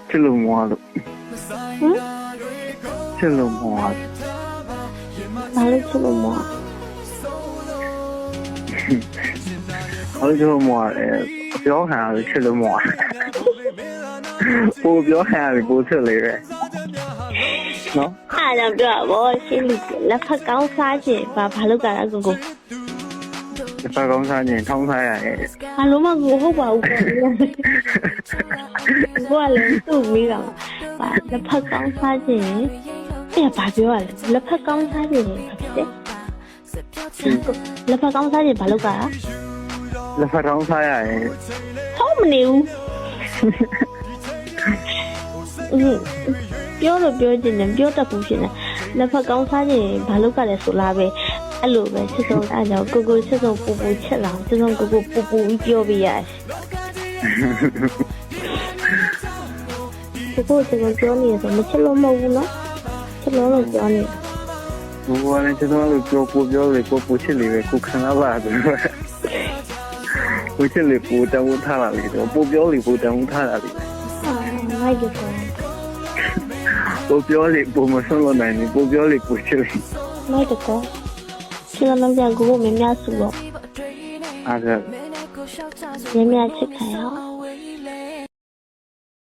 ချစ်လို့မွားလို့ ဟမ် ချစ်လို့မွား ဘာလို့ချစ်လို့မွား ဟောပြောမွားတယ်ပြောခံရချစ်လို့မွားပိုပြောခံရပိုချစ်လေပဲနော် အားကြောင့်ပြောဘောရှင်းလို့လက်ဖက်ကောင်းစားခြင်းဘာလို့ကလဲကိုကို ဒီဖက်ကောင်းစားရင်ထောင်းစားရတယ် ဘာလို့မှကိုဟုတ်ပါဘူးကိုကိုလည်းသူ့မိတာပါလက်ဖက်ကောင်းစားခြင်းအဲ့ဘာပြောရလဲလက်ဖက်ကောင်းစားခြင်းဘာဖြစ်လဲလက်ဖက်ကောင်းစားခြင်းဘာလို့ကလဲ လက်ဖက်ထောင်းစားရတယ် ဟုတ်မနေဘူးပြောလို့ပြောချင်တယ်ပြောတတ်ဘူးဖြစ်နေလက်ဖက်ကောင်းစားခြင်းဘာလို့ကလဲဆိုလားပဲအဲ့လိုပဲချစ်ဆုံးအားကြောင့်ကိုချစ်ဆုံးပူပူချစ်လာချစ်ဆုံးကိုပူပူပြောပြရတယ်ကိုချစ်ဆုံးပြောနေဆိုမချစ်လို့မဟုတ်ဘူးနော်ချစ်လို့ပြောနေ ဘဝနဲ့ချစ်တော့လို့ပြောလေပိုချစ်လေပဲကိုခံရပါတယ်ကိုချစ်လေပိုတောင်းထားတာလေတော့ပိုပြောလေပိုတောင်းထားတာလေ မိုက်ကြတယ် ပိုပြောလေပိုမဆုံးလို့နိုင်ဘူးပိုပြောလေပိုချစ်လေ မိုက်ကြတယ်ချစ်လို့ပြန်ကိုမများစုတော့ အားက များချစ်ခံရ